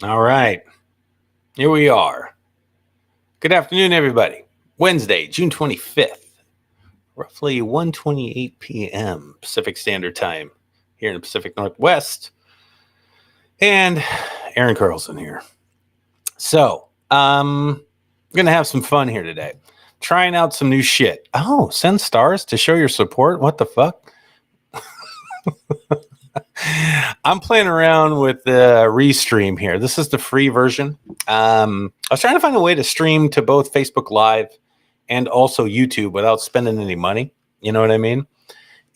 All right, here we are. Good afternoon, everybody. Wednesday, June 25th, roughly 1:28 p.m. Pacific Standard Time here in the Pacific Northwest. And Aaron Carlson here. So, going to have some fun here today. Trying out some new shit. Oh, send stars to show your support? What the fuck? I'm playing around with the Restream here. This is the free version. I was trying to find a way to stream to both Facebook Live and also YouTube without spending any money. You know what I mean?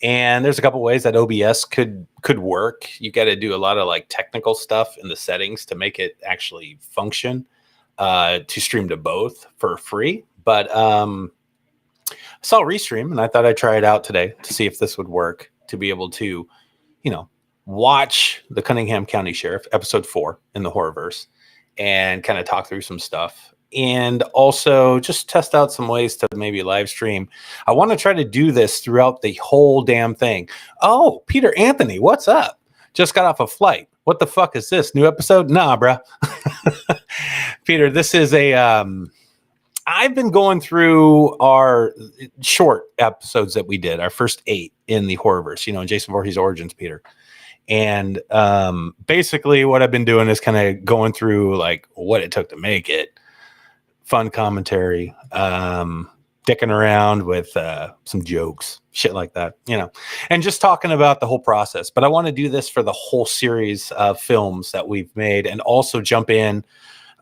And there's a couple ways that OBS could work. You got to do a lot of like technical stuff in the settings to make it actually function to stream to both for free. But I saw Restream and I thought I'd try it out today to see if this would work to be able to, watch the Cunningham County Sheriff episode 4 in the Horrorverse and kind of talk through some stuff. And also just test out some ways to maybe live stream. I want to try to do this throughout the whole damn thing. Oh, Peter Anthony, what's up? Just got off a flight. What the fuck is this? New episode? Nah, bro. Peter, this is I've been going through our short episodes that we did, our first 8 in the Horrorverse, Jason Voorhees Origins, Peter. And basically what I've been doing is kind of going through like what it took to make it, fun commentary, dicking around with some jokes, shit like that, and just talking about the whole process. But I want to do this for the whole series of films that we've made and also jump in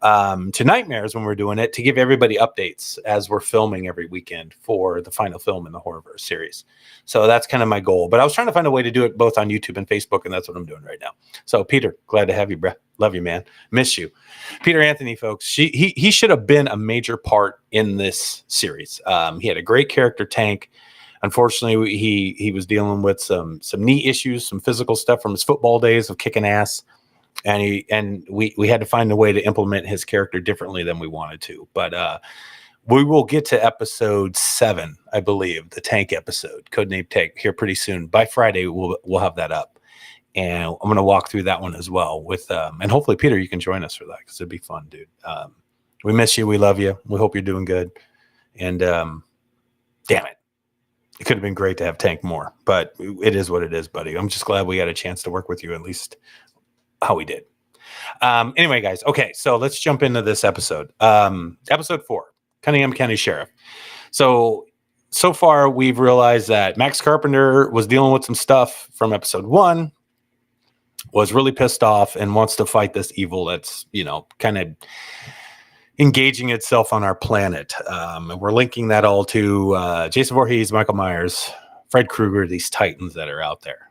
to Nightmares when we're doing it to give everybody updates as we're filming every weekend for the final film in the Horrorverse series. So that's kind of my goal. But I was trying to find a way to do it both on YouTube and Facebook, and that's what I'm doing right now. So Peter, glad to have you, bro. Love you, man. Miss you. Peter Anthony, folks. He should have been a major part in this series. He had a great character, Tank. Unfortunately, he was dealing with some knee issues, some physical stuff from his football days of kicking ass. And we had to find a way to implement his character differently than we wanted to. But we will get to episode 7, I believe, the Tank episode, Codename Tank, here pretty soon. By Friday, we'll have that up. And I'm going to walk through that one as well with and hopefully, Peter, you can join us for that because it'd be fun, dude. We miss you. We love you. We hope you're doing good. And damn it. It could have been great to have Tank more, but it is what it is, buddy. I'm just glad we got a chance to work with you at least how we did. Anyway, guys. Okay, so let's jump into this episode. Episode 4, Cunningham County Sheriff. So far we've realized that Max Carpenter was dealing with some stuff from episode 1, was really pissed off and wants to fight this evil that's, kind of engaging itself on our planet. And we're linking that all to Jason Voorhees, Michael Myers, Fred Krueger, these titans that are out there.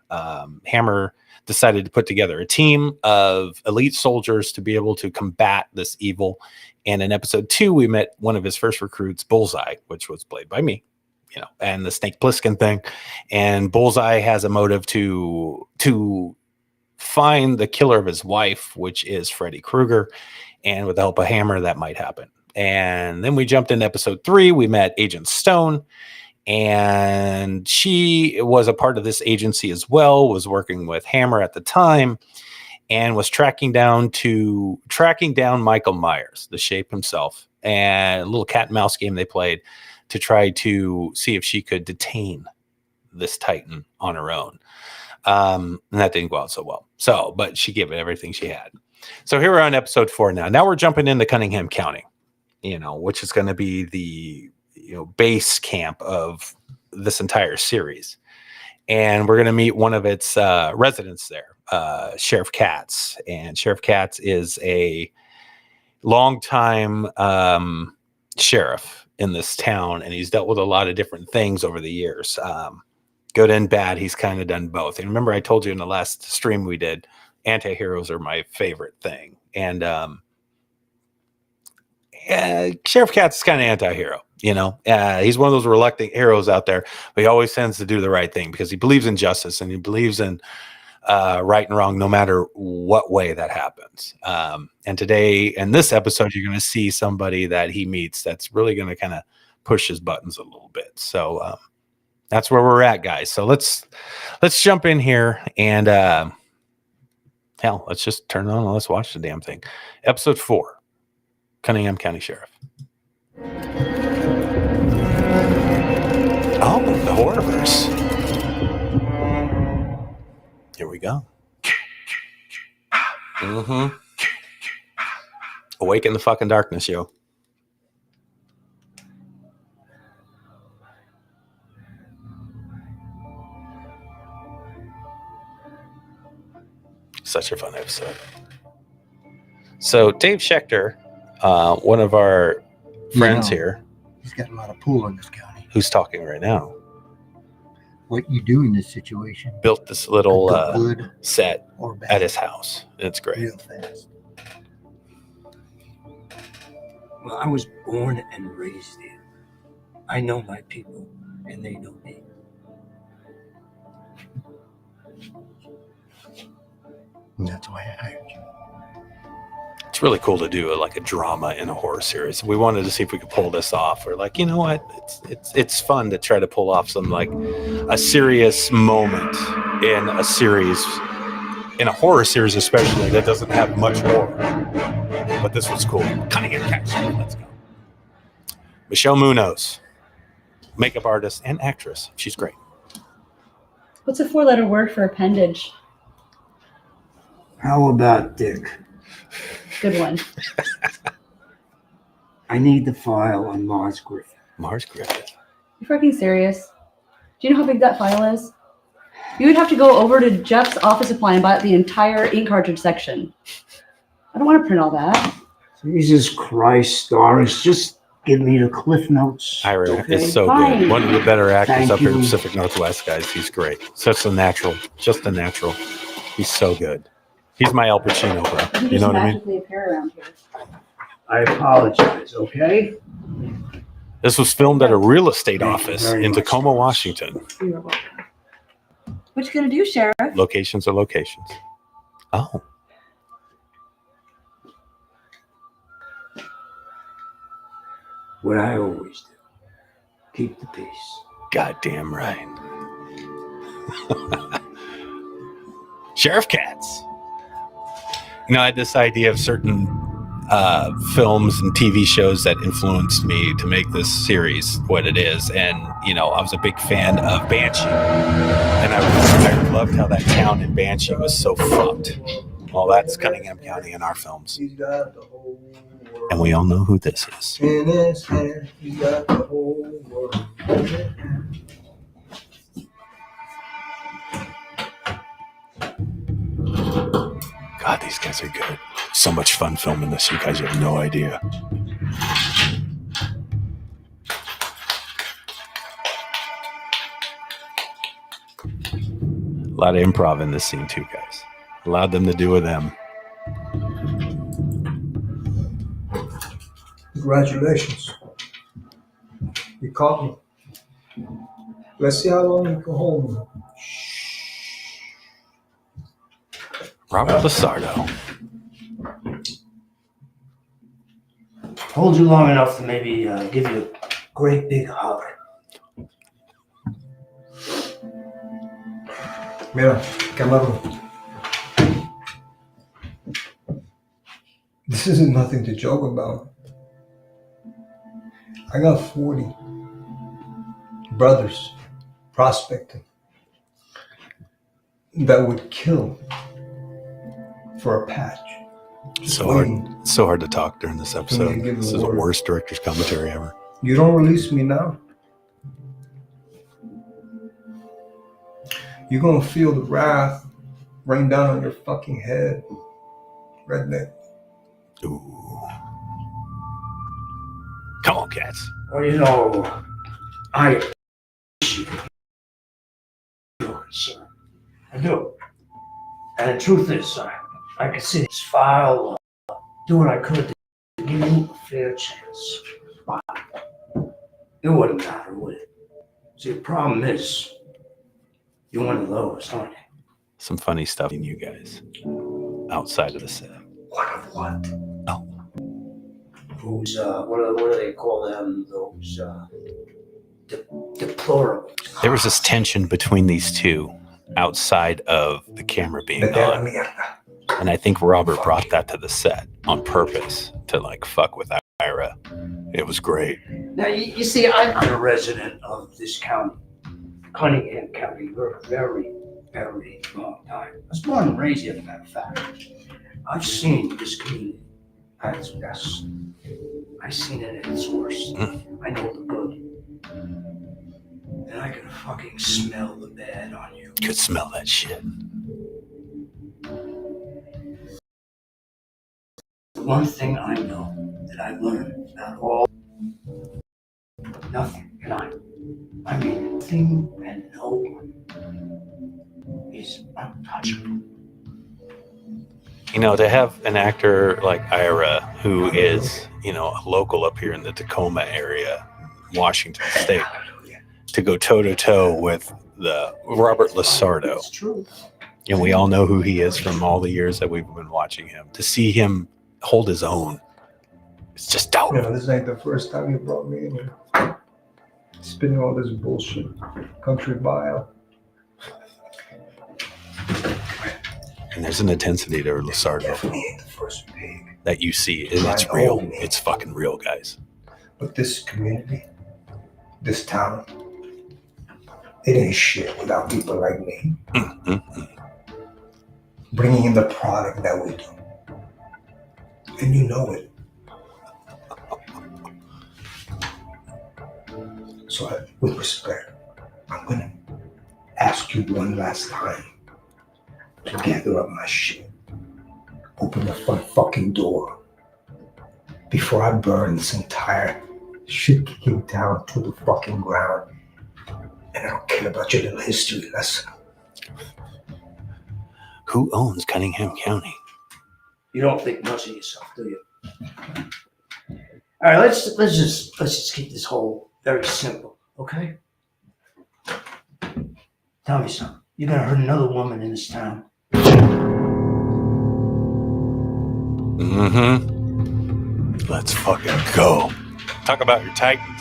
Hammer decided to put together a team of elite soldiers to be able to combat this evil. And in episode 2, we met one of his first recruits, Bullseye, which was played by me, and the Snake Plissken thing. And Bullseye has a motive to find the killer of his wife, which is Freddy Krueger. And with the help of Hammer, that might happen. And then we jumped into episode 3. We met Agent Stone. And she was a part of this agency as well, was working with Hammer at the time, and was tracking down Michael Myers, the Shape himself, and a little cat and mouse game they played to try to see if she could detain this Titan on her own. And that didn't go out so well. But she gave it everything she had. So here we're on episode 4 now. Now we're jumping into Cunningham County, which is going to be the base camp of this entire series. And we're going to meet one of its residents there, Sheriff Katz. And Sheriff Katz is a longtime sheriff in this town, and he's dealt with a lot of different things over the years. Good and bad, he's kind of done both. And remember, I told you in the last stream we did, anti-heroes are my favorite thing. And Sheriff Katz is kind of anti-hero. He's one of those reluctant heroes out there, but he always tends to do the right thing because he believes in justice and he believes in right and wrong, no matter what way that happens. And today in this episode, you're going to see somebody that he meets that's really going to kind of push his buttons a little bit. So that's where we're at, guys. So let's jump in here and Hell, let's just turn it on and let's watch the damn thing. Episode 4, Cunningham County Sheriff. Oh, the Horrorverse. Here we go. Mm-hmm. Awake in the fucking darkness, yo. Such a fun episode. So Dave Schechter, one of our friends here, he's got a lot of pull in this county. Who's talking right now? What you do in this situation? Built this little set at his house. It's great. Real fast. Well, I was born and raised here. I know my people, and they know me. And that's why I hired you. It's really cool to do a drama in a horror series. We wanted to see if we could pull this off. We're like, you know what? It's fun to try to pull off some a serious moment in a series, in a horror series especially, that doesn't have much horror. But this was cool. Cunningham County, let's go. Michelle Munoz, makeup artist and actress. She's great. What's a 4-letter word for appendage? How about Dick? Good one. I need the file on Mars Griffin. Mars Griffin. You freaking serious? Do you know how big that file is? You would have to go over to Jeff's office supply and buy the entire ink cartridge section. I don't want to print all that. Jesus Christ, Doris, just give me the Cliff Notes. Ira okay? is so Fine. good. One of the better actors Thank up here in you. the Pacific Northwest, guys. He's great. Such a natural. Just a natural. He's so good. He's my Al Pacino, bro. You know what I mean? Magically appear around here. I apologize, okay? This was filmed at a real estate Thank you office very in much. Tacoma, Washington. You're welcome. What you gonna do, Sheriff? Locations are locations. Oh. What I always do. Keep the peace. Goddamn right. Sheriff Katz. I had this idea of certain films and TV shows that influenced me to make this series what it is. And, I was a big fan of Banshee. And I loved how that town in Banshee was so fucked. Well, that's Cunningham County in our films. And we all know who this is. In his hand, he's got the whole world. God, these guys are good. So much fun filming this. You guys have no idea. A lot of improv in this scene too, guys. Allowed them to do with them. Congratulations. You caught me. Let's see how long you can hold me. Robert LaSardo. Hold you long enough to maybe give you a great big hug. Mira, Camarón. This isn't nothing to joke about. I got 40 brothers prospecting that would kill for a patch. So hard to talk during this episode. give This the is the word. worst director's commentary ever. You don't release me now, you're gonna feel the wrath rain down on your fucking head, redneck. Ooh. Come on, cats. Well, I appreciate you, sir. I do. And the truth is, I could see this file, do what I could to give you a fair chance. But it wouldn't matter, would it? See, the problem is, you're one of those, aren't you? Some funny stuff in you guys. Outside of the set. One of what? Oh. Who's, what do they call them? Those, deplorables. There was this tension between these two outside of the camera being Vete a la on. mierda. And I think Robert brought that to the set on purpose to like fuck with Ira. It was great. Now, you see, I'm a resident of this county, Cunningham County, for a very, very long time. I was born and raised here, as a matter of fact. I've seen this community at its best. I've seen it at its worst. I know the good. And I can fucking smell the bad on you. Could smell that shit. The one thing I know that I learned about all, nothing, and I mean nothing and no one is untouchable. You know, to have an actor like Ira, who is, you know, a local up here in the Tacoma area, Washington State, to go toe-to-toe with the Robert LaSardo. It's true. And we all know who he is from all the years that we've been watching him. To see him hold his own, it's just dope. You know, this ain't the first time you brought me in here. Spinning all this bullshit. Country bio. And there's an intensity to LaSardo Definitely ain't the first pig. that you see, and it's real. It's fucking real, guys. But this community, this town, it ain't shit without people like me. Bringing in the product that we do. And you know it. So with respect, I'm gonna ask you one last time to gather up my shit. Open the front fucking door before I burn this entire shit kicking down to the fucking ground. And I don't care about your little history lesson. Who owns Cunningham County? You don't think much of yourself, do you? All right, let's just keep this whole very simple, okay? Tell me something. You're gonna hurt another woman in this town. Let's fucking go. Talk about your Titans.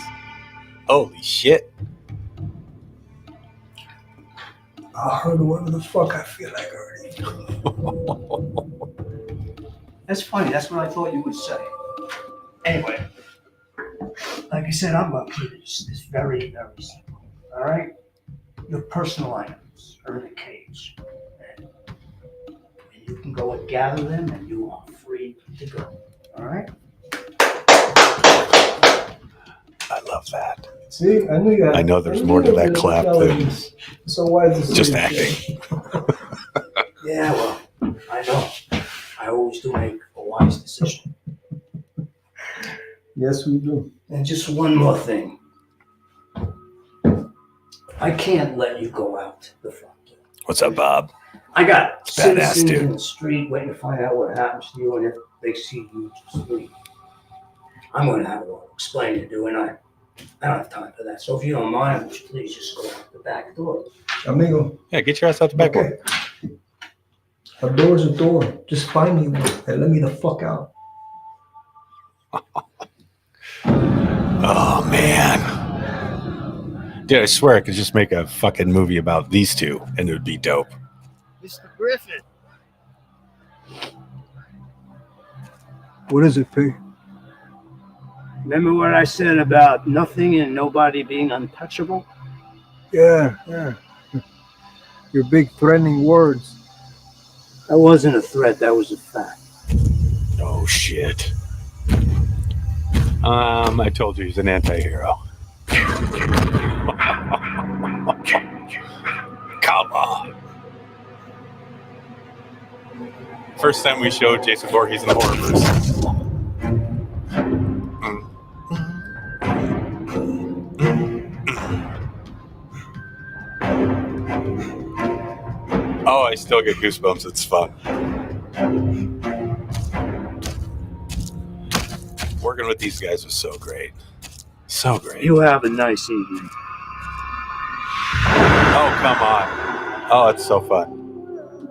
Holy shit. I'll hurt whoever the fuck I feel like hurting. That's funny. That's what I thought you would say. Anyway, like I said, I'm gonna keep this very, very simple. All right? Your personal items are in a cage. And you can go and gather them, and you are free to go. All right? I love that. See, I knew you had, I know there's more to that clap than so why is this just really acting. shit? Yeah, well, I know. I always do make a wise decision. Yes, we do. And just one more thing. I can't let you go out the front door. What's up, Bob? I got It's badass, citizens dude. in the street waiting to find out what happens to you, and if they see you sleep, I'm going to have to explain to you, and I don't have time for that. So if you don't mind, would you please just go out the back door? Amigo. Yeah, get your ass out the back door. Okay. A door's a door. Just find me one and let me the fuck out. Oh, man. Dude, I swear I could just make a fucking movie about these two, and it would be dope. Mr. Griffin. What is it, Pig? Remember what I said about nothing and nobody being untouchable? Yeah. Your big threatening words. That wasn't a threat, that was a fact. Oh, shit. I told you he's an anti-hero. Come on. First time we showed Jason Voorhees in the Horrorverse. Oh, I still get goosebumps. It's fun. Working with these guys was so great. So great. You have a nice evening. Oh, come on. Oh, it's so fun.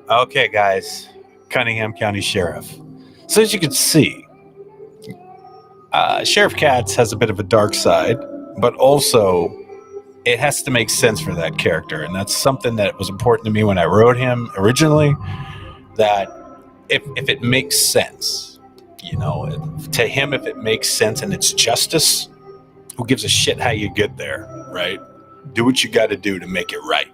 Okay, guys. Cunningham County Sheriff. So as you can see, Sheriff Katz has a bit of a dark side, but also it has to make sense for that character. And that's something that was important to me when I wrote him originally, that if it makes sense, you know, to him, if it makes sense and it's justice, who gives a shit how you get there, right? Do what you got to do to make it right.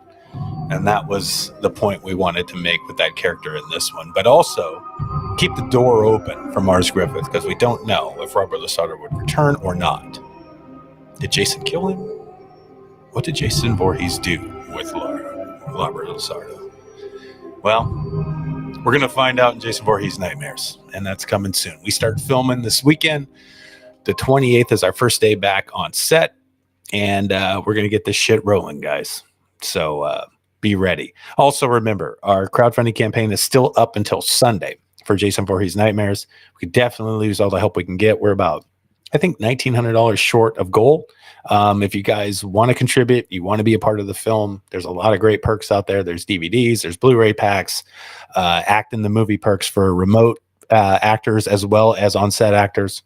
And that was the point we wanted to make with that character in this one. But also, keep the door open for Mars Griffith, because we don't know if Robert LaSardo would return or not. Did Jason kill him? What did Jason Voorhees do with Robert LaSardo? Well, we're going to find out in Jason Voorhees Nightmares, and that's coming soon. We start filming this weekend. The 28th is our first day back on set, and we're going to get this shit rolling, guys. So be ready. Also, remember, our crowdfunding campaign is still up until Sunday for Jason Voorhees Nightmares. We could definitely use all the help we can get. We're about, I think, $1,900 short of goal. If you guys want to contribute, you want to be a part of the film, there's a lot of great perks out there. There's DVDs, there's Blu-ray packs, act in the movie perks for remote actors as well as on-set actors,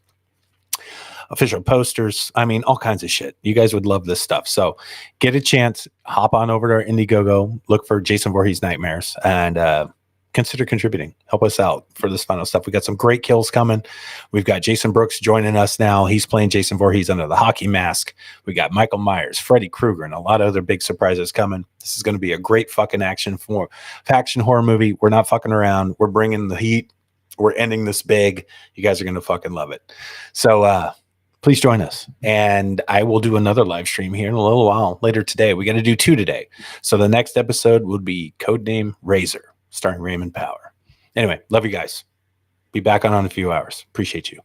official posters. I mean, all kinds of shit. You guys would love this stuff. So get a chance, hop on over to our Indiegogo, look for Jason Voorhees Nightmares, and consider contributing. Help us out for this final stuff. We got some great kills coming. We've got Jason Brooks joining us now. He's playing Jason Voorhees under the hockey mask. We got Michael Myers, Freddy Krueger, and a lot of other big surprises coming. This is going to be a great fucking action horror movie. We're not fucking around. We're bringing the heat. We're ending this big. You guys are going to fucking love it. So please join us. And I will do another live stream here in a little while later today. We got to do 2 today. So the next episode would be Codename Razor, starring Raymond Power. Anyway, love you guys. Be back on in a few hours. Appreciate you.